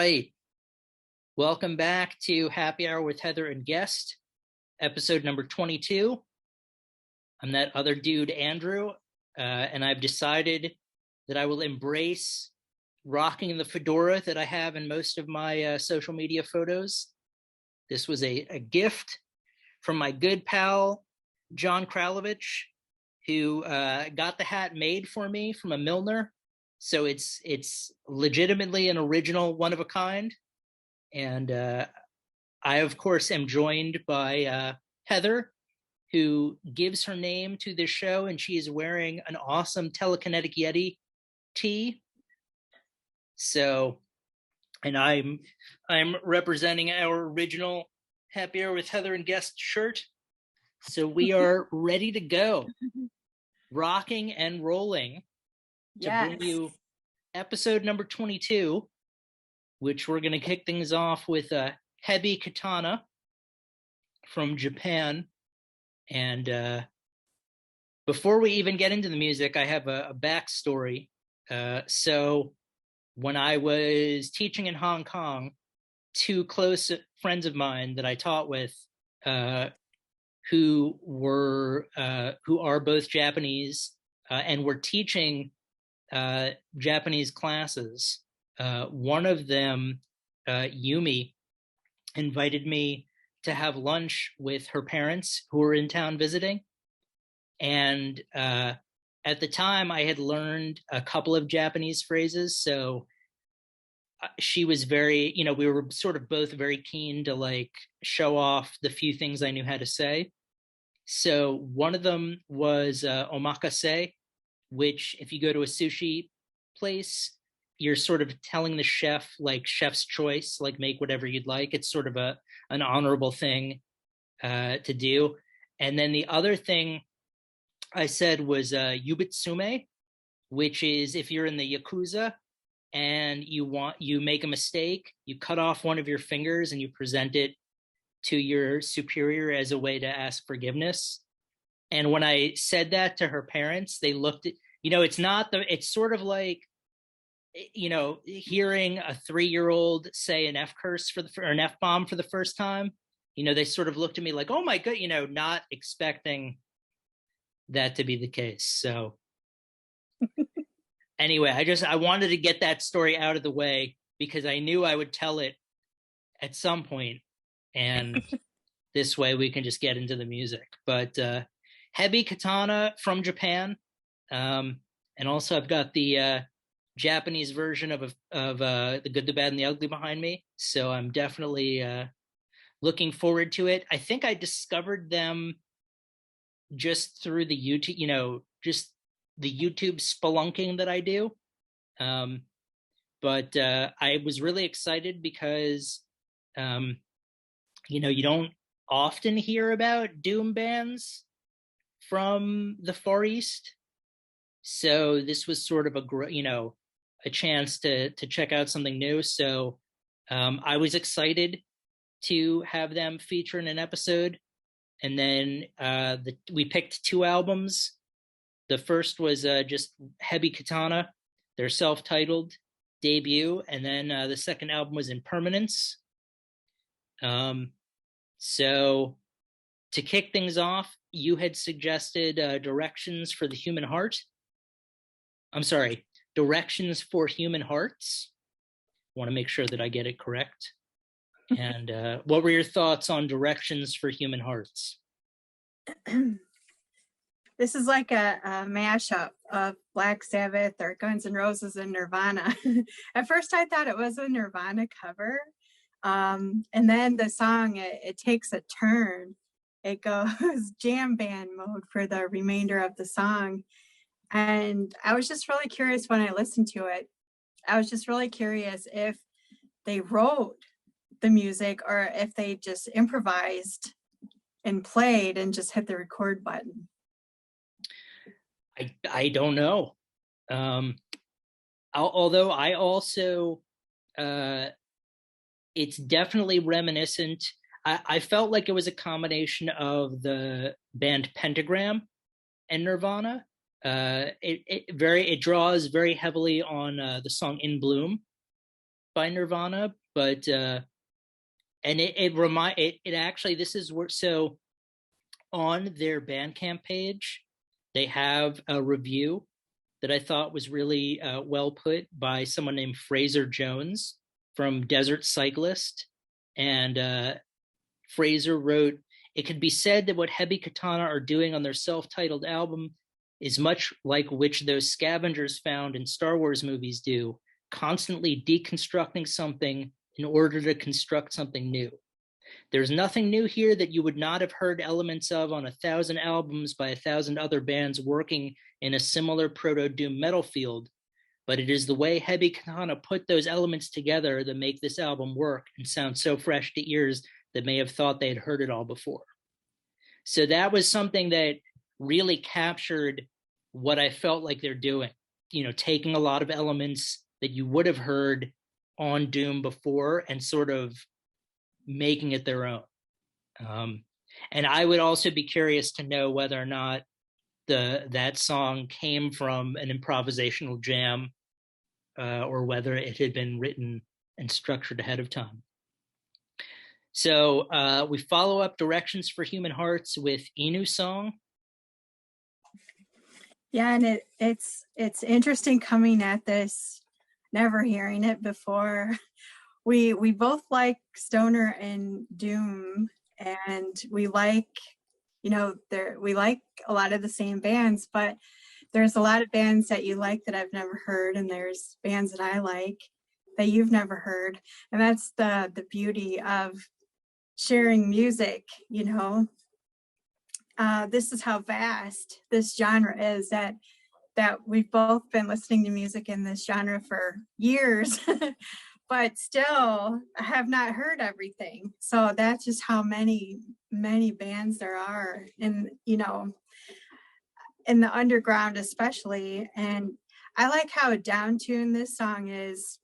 right. Welcome back to Happy Hour with Heather and Guest, episode number 22. I'm that other dude, Andrew, and I've decided that I will embrace rocking the fedora that I have in most of my social media photos. This was a gift from my good pal, John Kralovich, who got the hat made for me from a Milner. So it's legitimately an original, one of a kind. And I, of course, am joined by Heather, who gives her name to this show, and she is wearing an awesome Telekinetic Yeti tee. So, and I'm representing our original Happy Hour with Heather and Guest shirt. So we are ready to go, rocking and rolling to bring you episode number 22, which we're going to kick things off with Hebi Katana from Japan. And before we even get into the music, I have a backstory. So when I was teaching in Hong Kong, two close friends of mine that I taught with, who are both Japanese and were teaching Japanese classes. One of them, Yumi, invited me to have lunch with her parents who were in town visiting. And at the time, I had learned a couple of Japanese phrases. So she was very, we were sort of both very keen to like show off the few things I knew how to say. So one of them was Omakase, which if you go to a sushi place, you're sort of telling the chef, like chef's choice, like make whatever you'd like. It's sort of an honorable thing to do. And then the other thing I said was Yubitsume, which is if you're in the Yakuza and you make a mistake, you cut off one of your fingers and you present it to your superior as a way to ask forgiveness. And when I said that to her parents, they looked at, it's sort of like, hearing a 3-year-old say an F curse or an F bomb for the first time, they sort of looked at me like, oh my God, not expecting that to be the case. So anyway, I wanted to get that story out of the way because I knew I would tell it at some point, and this way we can just get into the music. But Hebi Katana from Japan, and also I've got the Japanese version of The Good, the Bad, and the Ugly behind me. So I'm definitely looking forward to it. I think I discovered them just through the YouTube, just the YouTube spelunking that I do. But I was really excited because, you don't often hear about doom bands from the Far East. So this was sort of a chance to check out something new. So I was excited to have them feature in an episode. And then we picked 2 albums. The first was just Hebi Katana, their self-titled debut. And then the second album was Impermanence. So to kick things off, you had suggested Directions for Human Hearts. Want to make sure that I get it correct. And what were your thoughts on Directions for Human Hearts? This is like a mashup of Black Sabbath or Guns N' Roses and Nirvana. At first I thought it was a Nirvana cover. And then the song, it takes a turn. It goes jam band mode for the remainder of the song. And I was just really curious when I listened to it. I was just really curious if they wrote the music or if they just improvised and played and just hit the record button. I don't know. Although I also, it's definitely reminiscent. I felt like it was a combination of the band Pentagram and Nirvana. It draws very heavily on the song In Bloom, by Nirvana, but and it actually, this is where, so on their Bandcamp page, they have a review that I thought was really well put by someone named Fraser Jones from Desert Cyclist. And Fraser wrote, "It could be said that what Hebi Katana are doing on their self-titled album is much like which those scavengers found in Star Wars movies do, constantly deconstructing something in order to construct something new. There's nothing new here that you would not have heard elements of on 1,000 albums by 1,000 other bands working in a similar proto-doom metal field, but it is the way Hebi Katana put those elements together that make this album work and sound so fresh to ears that may have thought they had heard it all before." So that was something that really captured what I felt like they're doing, taking a lot of elements that you would have heard on Doom before and sort of making it their own. And I would also be curious to know whether or not that song came from an improvisational jam or whether it had been written and structured ahead of time. So we follow up Directions for Human Hearts with Inu Song. Yeah, and it's interesting coming at this, never hearing it before. We both like stoner and doom, and we like, we like a lot of the same bands, but there's a lot of bands that you like that I've never heard, and there's bands that I like that you've never heard, and that's the beauty of sharing music. This is how vast this genre is, that we've both been listening to music in this genre for years but still have not heard everything. So that's just how many bands there are in the underground especially. And I like how down-tuned this song is.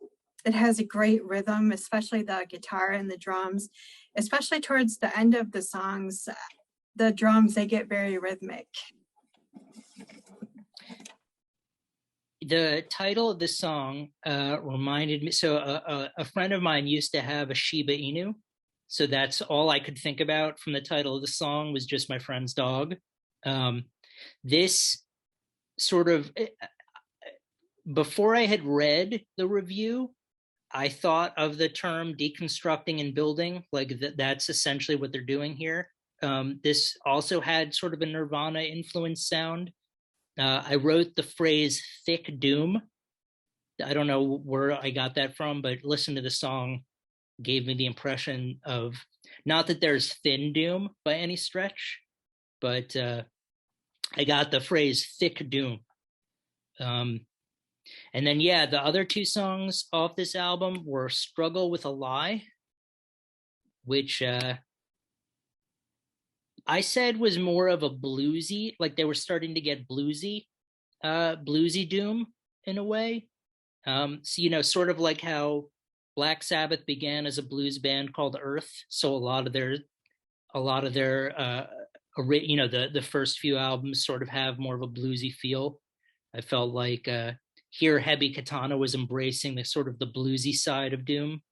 It has a great rhythm, especially the guitar and the drums, especially towards the end of the songs. The drums, they get very rhythmic. The title of the song reminded me, so a friend of mine used to have a Shiba Inu, so that's all I could think about from the title of the song was just my friend's dog. This sort of, before I had read the review, I thought of the term deconstructing and building, like that's essentially what they're doing here. This also had sort of a Nirvana influence sound. I wrote the phrase thick doom. I don't know where I got that from, but listen to the song gave me the impression of, not that there's thin doom by any stretch, but I got the phrase thick doom. And then, the other two songs off this album were Struggle with a Lie, which I said was more of a bluesy, like they were starting to get bluesy doom in a way. So, sort of like how Black Sabbath began as a blues band called Earth. So a lot of their the first few albums sort of have more of a bluesy feel. I felt like here Hebi Katana was embracing the sort of the bluesy side of doom.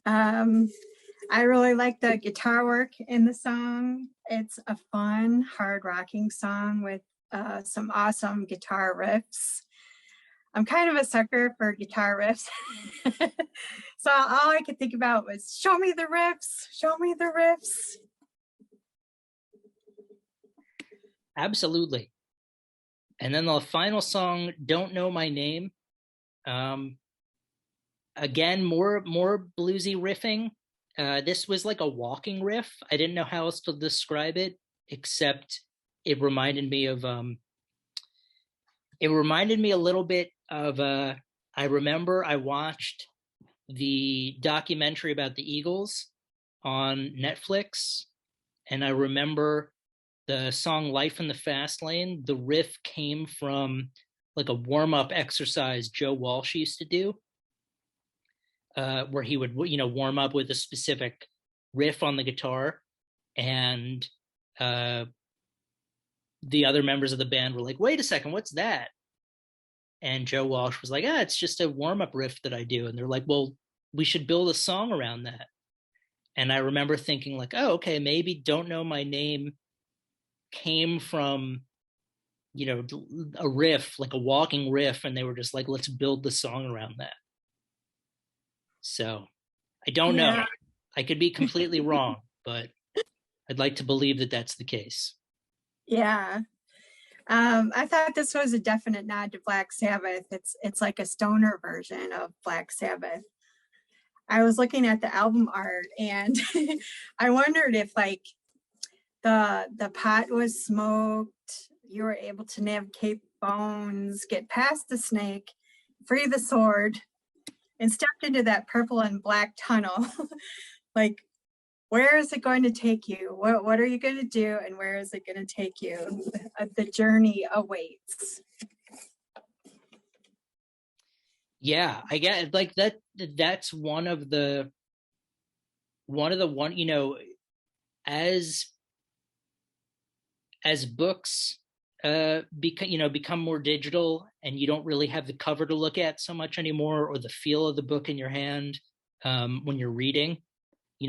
I really like the guitar work in the song. It's a fun, hard rocking song with some awesome guitar riffs. I'm kind of a sucker for guitar riffs. So all I could think about was, show me the riffs, show me the riffs. Absolutely. And then the final song, Don't Know My Name. Again, more bluesy riffing. This was like a walking riff. I didn't know how else to describe it, except it reminded me of a little bit of I remember I watched the documentary about the Eagles on Netflix, and I remember the song Life in the Fast Lane. The riff came from like a warm-up exercise Joe Walsh used to do, where he would warm up with a specific riff on the guitar, and the other members of the band were like, wait a second, what's that? And Joe Walsh was like, it's just a warm-up riff that I do. And they're like, well, we should build a song around that. And I remember thinking like, oh, okay, maybe Don't Know My Name came from, a riff, like a walking riff. And they were just like, let's build the song around that. So I don't know. I could be completely wrong, but I'd like to believe that that's the case. Yeah. I thought this was a definite nod to Black Sabbath. It's like a stoner version of Black Sabbath. I was looking at the album art and I wondered if like the pot was smoked, you were able to navigate bones, get past the snake, free the sword, and stepped into that purple and black tunnel. Like, where is it going to take you? What are you going to do, and where is it going to take you? The journey awaits. Yeah, I get like that. That's one of the as books become more digital, and you don't really have the cover to look at so much anymore, or the feel of the book in your hand when you're reading.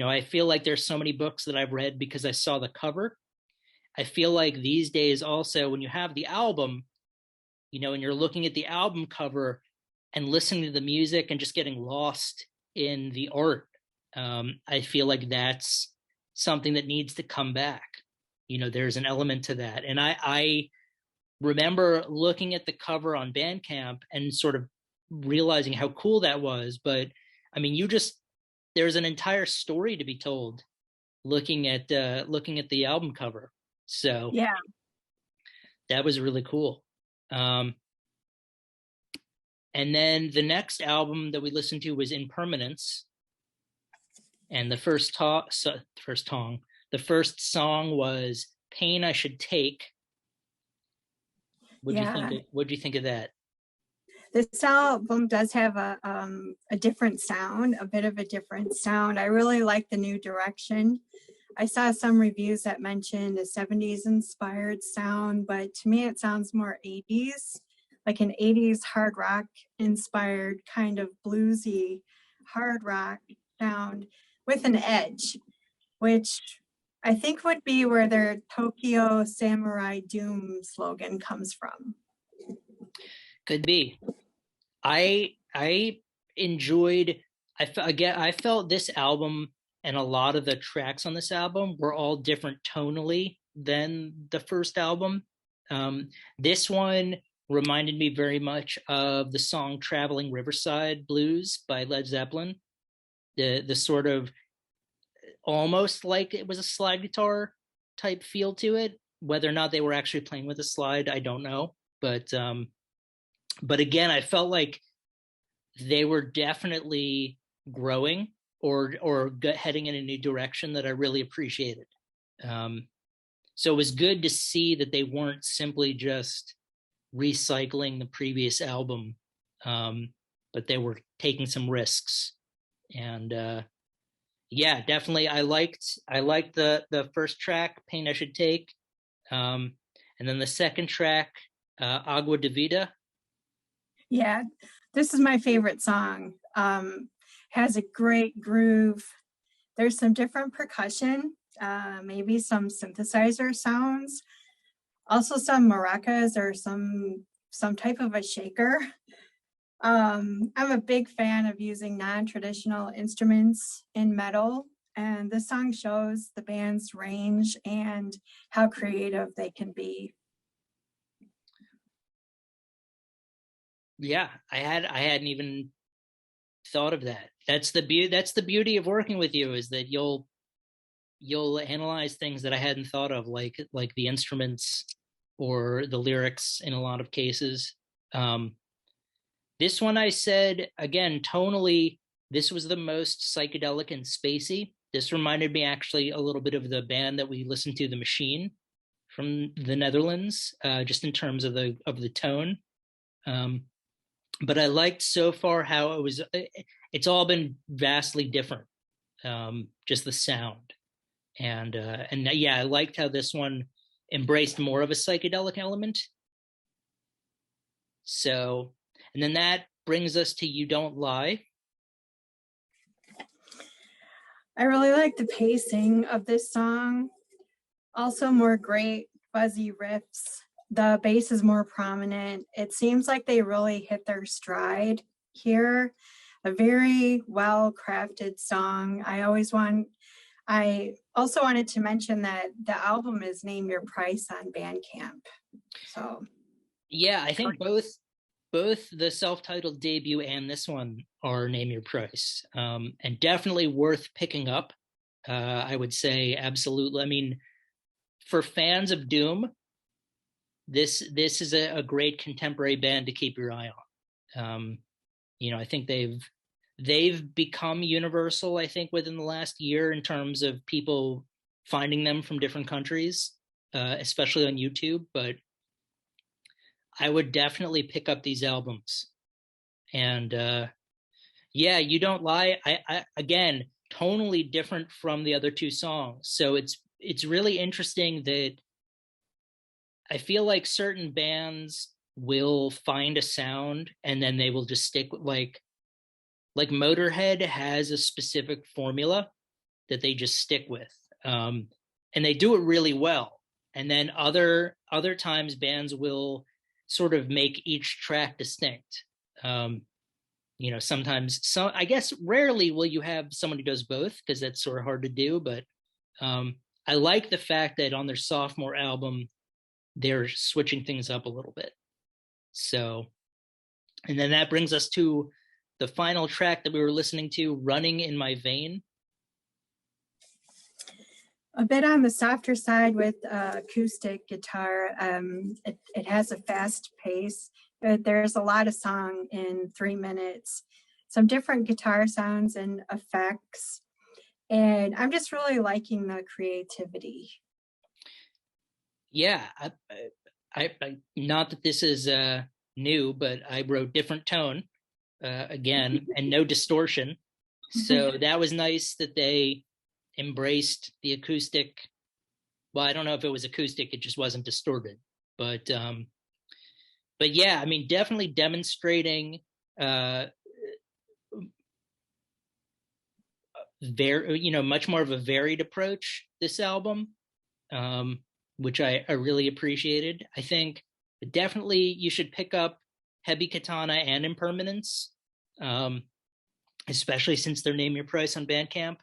I feel like there's so many books that I've read because I saw the cover. I feel like these days also, when you have the album, and you're looking at the album cover and listening to the music and just getting lost in the art, I feel like that's something that needs to come back. There's an element to that. And I remember looking at the cover on Bandcamp and sort of realizing how cool that was. But I mean, there's an entire story to be told looking at the album cover. So yeah, that was really cool. And then the next album that we listened to was Impermanence. And the first song was Pain I Should Take. What'd you think of that? This album does have a different sound, a bit of a different sound. I really like the new direction. I saw some reviews that mentioned a 70s inspired sound, but to me it sounds more 80s, like an 80s hard rock inspired kind of bluesy hard rock sound with an edge, which I think would be where their Tokyo Samurai Doom slogan comes from. Could be. I enjoyed. I felt this album and a lot of the tracks on this album were all different tonally than the first album. This one reminded me very much of the song "Traveling Riverside Blues" by Led Zeppelin. The sort of almost like it was a slide guitar type feel to it. Whether or not they were actually playing with a slide, I don't know. But again, I felt like they were definitely growing or heading in a new direction that I really appreciated. So it was good to see that they weren't simply just recycling the previous album, but they were taking some risks. And yeah, definitely, I liked the first track, Pain I Should Take, and then the second track, Agua De Veda. Yeah, this is my favorite song. Has a great groove. There's some different percussion, maybe some synthesizer sounds, also some maracas or some type of a shaker. I'm a big fan of using non-traditional instruments in metal, and this song shows the band's range and how creative they can be. Yeah, I hadn't even thought of that. That's the beauty of working with you, is that you'll analyze things that I hadn't thought of, like the instruments or the lyrics in a lot of cases. This one, I said, again, tonally, this was the most psychedelic and spacey. This reminded me actually a little bit of the band that we listened to, The Machine, from the Netherlands, just in terms of the tone. But I liked so far how it's all been vastly different, just the sound. And yeah, I liked how this one embraced more of a psychedelic element. So, and then that brings us to You Don't Lie. I really like the pacing of this song. Also more great fuzzy riffs. The bass is more prominent. It seems like they really hit their stride here. A very well crafted song. I also wanted to mention that the album is Name Your Price on Bandcamp. So yeah, I think both the self-titled debut and this one are Name Your Price, and definitely worth picking up. I would say absolutely. I mean, for fans of Doom, this is a great contemporary band to keep your eye on. I think they've become universal, I think, within the last year in terms of people finding them from different countries, especially on YouTube. But I would definitely pick up these albums. And yeah, You Don't Lie. I again, tonally different from the other two songs. So it's really interesting that I feel like certain bands will find a sound and then they will just stick with like Motorhead has a specific formula that they just stick with, and they do it really well. And then other times bands will sort of make each track distinct. Sometimes, I guess rarely will you have someone who does both, because that's sort of hard to do. But I like the fact that on their sophomore album they're switching things up a little bit. So, and then that brings us to the final track that we were listening to, Running in My Vein. A bit on the softer side with acoustic guitar. It has a fast pace. There's a lot of song in 3 minutes, some different guitar sounds and effects. And I'm just really liking the creativity. Yeah, I not that this is new, but I wrote Different Tone again, and no distortion. So that was nice that they embraced the acoustic. Well, I don't know if it was acoustic, it just wasn't distorted. But yeah, I mean, definitely demonstrating much more of a varied approach this album, which I really appreciated. I think definitely you should pick up Hebi Katana and Impermanence, especially since they're Name Your Price on Bandcamp.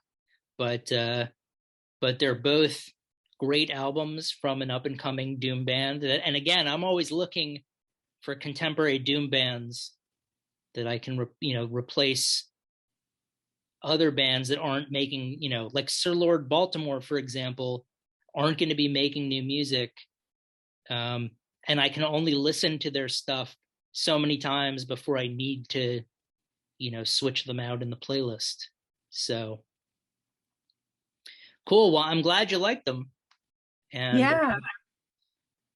But they're both great albums from an up and coming Doom band. And again, I'm always looking for contemporary Doom bands that I can replace other bands that aren't making, like Sir Lord Baltimore, for example, aren't going to be making new music. And I can only listen to their stuff so many times before I need to, switch them out in the playlist. So cool. Well, I'm glad you liked them. And yeah.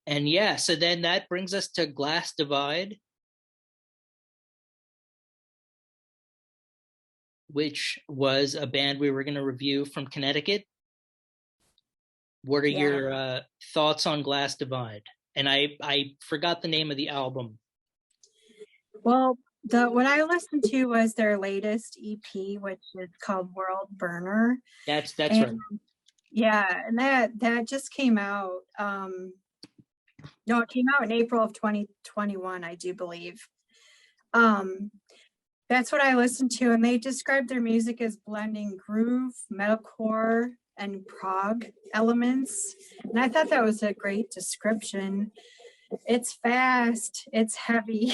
And yeah, so then that brings us to Glass Divide, which was a band we were going to review from Connecticut. What are your thoughts on Glass Divide? And I forgot the name of the album. Well, what I listened to was their latest EP, which is called Worldburner. That's right. Yeah, and that just came out. No, it came out in April of 2021, I do believe. That's what I listened to, and they described their music as blending groove, metalcore, and prog elements. And I thought that was a great description. It's fast, it's heavy.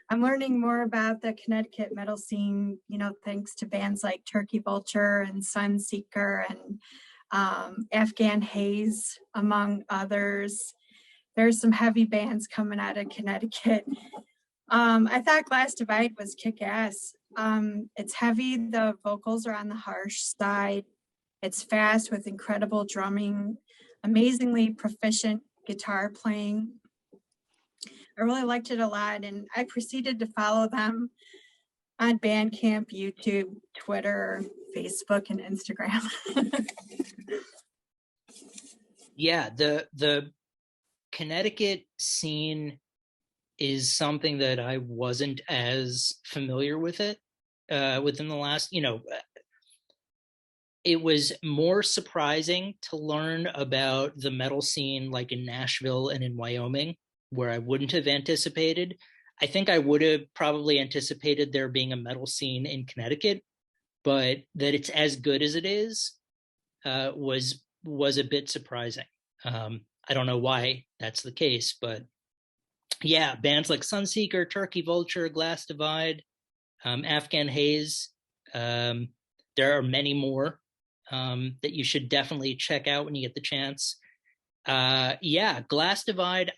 I'm learning more about the Connecticut metal scene, thanks to bands like Turkey Vulture and Sunseeker and Afghan Haze, among others. There's some heavy bands coming out of Connecticut. I thought Glass Divide was kick-ass. It's heavy, the vocals are on the harsh side. It's fast with incredible drumming, amazingly proficient guitar playing. I really liked it a lot, and I proceeded to follow them on Bandcamp, YouTube, Twitter, Facebook, and Instagram. Yeah, the Connecticut scene is something that I wasn't as familiar with it within the last, it was more surprising to learn about the metal scene like in Nashville and in Wyoming, where I wouldn't have anticipated. I think I would have probably anticipated there being a metal scene in Connecticut, but that it's as good as it is was a bit surprising. I don't know why that's the case, but yeah, bands like Sunseeker, Turkey Vulture, Glass Divide, Afghan Haze. There are many more that you should definitely check out when you get the chance. Yeah, Glass Divide.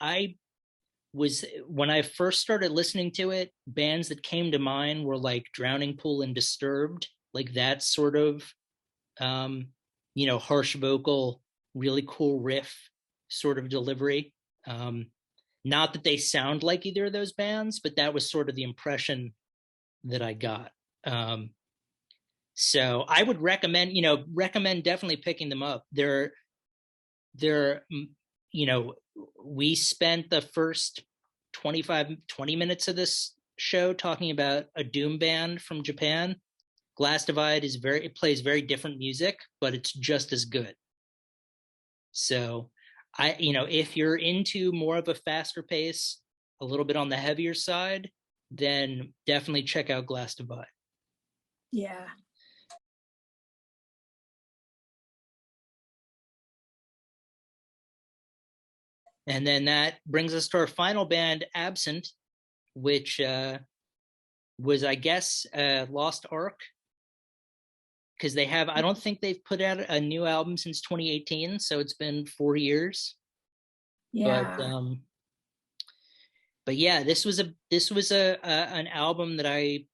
When I first started listening to it, bands that came to mind were like Drowning Pool and Disturbed, like that sort of, harsh vocal, really cool riff sort of delivery. Not that they sound like either of those bands, but that was sort of the impression that I got. So I would recommend definitely picking them up. They're, we spent the first 20 minutes of this show talking about a doom band from Japan. Glass Divide it plays very different music, but it's just as good. So if you're into more of a faster pace, a little bit on the heavier side, then definitely check out Glass Divide. Yeah. And then that brings us to our final band, Absent, which was, I guess, Lost Ark. Because I don't think they've put out a new album since 2018, so it's been 4 years. Yeah. But yeah, this was an album that I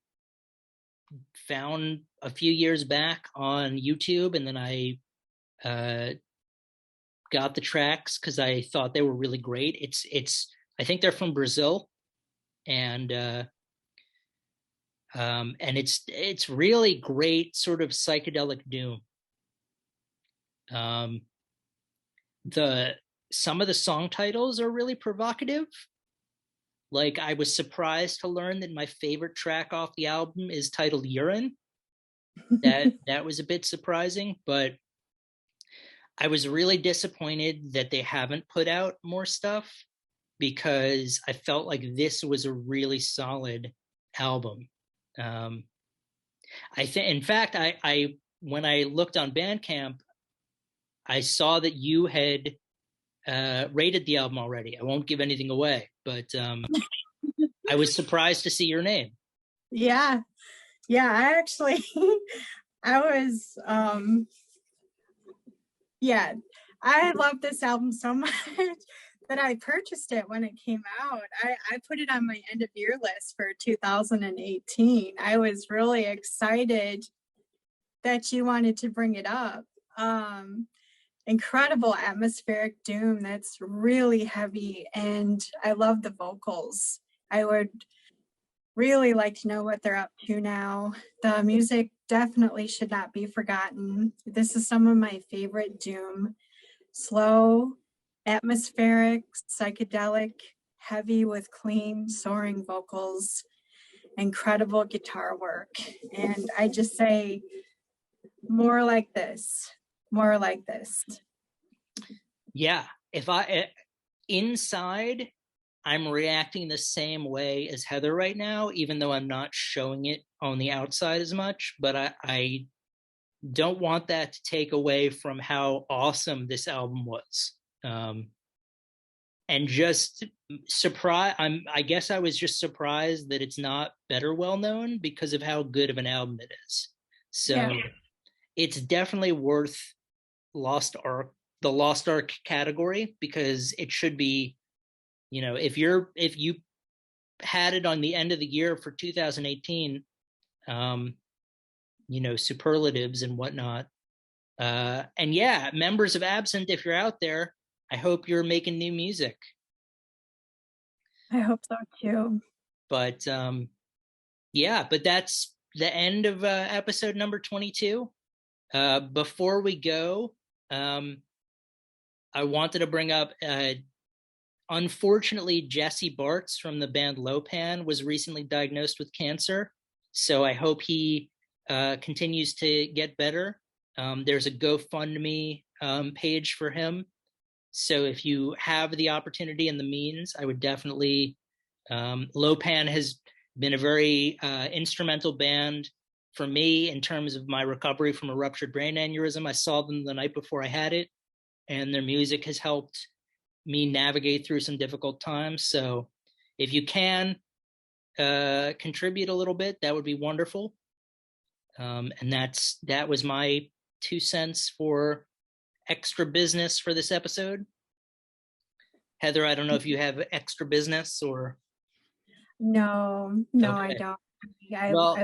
found a few years back on YouTube, and then I got the tracks because I thought they were really great. I think they're from Brazil, and it's really great sort of psychedelic doom. Some of the song titles are really provocative. Like, I was surprised to learn that my favorite track off the album is titled Urine. That was a bit surprising, but I was really disappointed that they haven't put out more stuff, because I felt like this was a really solid album. In fact, I when I looked on Bandcamp, I saw that you had rated the album already. I won't give anything away, but I was surprised to see your name. Yeah. I actually, I was, I love this album so much that I purchased it when it came out. I put it on my end of year list for 2018. I was really excited that you wanted to bring it up. Incredible atmospheric doom that's really heavy, and I love the vocals. I would really like to know what they're up to now. The music definitely should not be forgotten. This is some of my favorite doom. Slow, atmospheric, psychedelic, heavy with clean, soaring vocals, incredible guitar work. And I just say, more like this, more like this. Yeah, inside, I'm reacting the same way as Heather right now, even though I'm not showing it on the outside as much. But I don't want that to take away from how awesome this album was. And just I guess I was just surprised that it's not better well known because of how good of an album it is. So It's definitely worth the Lost Ark category, because it should be, if you had it on the end of the year for 2018, superlatives and whatnot. And yeah, members of Absent, if you're out there, I hope you're making new music. I hope so too. But but that's the end of episode number 22. Before we go, I wanted to bring up Unfortunately, Jesse Bartz from the band Lopan was recently diagnosed with cancer. So I hope he continues to get better. There's a GoFundMe page for him. So if you have the opportunity and the means, I would definitely. Lopan has been a very instrumental band for me in terms of my recovery from a ruptured brain aneurysm. I saw them the night before I had it, and their music has helped me navigate through some difficult times. So if you can contribute a little bit, that would be wonderful. And that was my 2 cents for extra business for this episode. Heather, I don't know if you have extra business or. No, Okay. I don't. Well,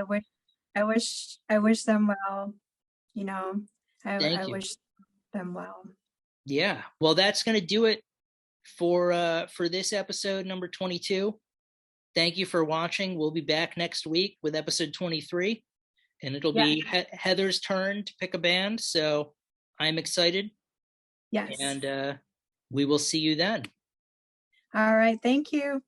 I wish them well. thank I you. wish them well. Yeah. Well, that's going to do it for this episode number 22. Thank you for watching. We'll be back next week with episode 23, and it'll be Heather's turn to pick a band. So I'm excited. Yes. And we will see you then. All right. Thank you.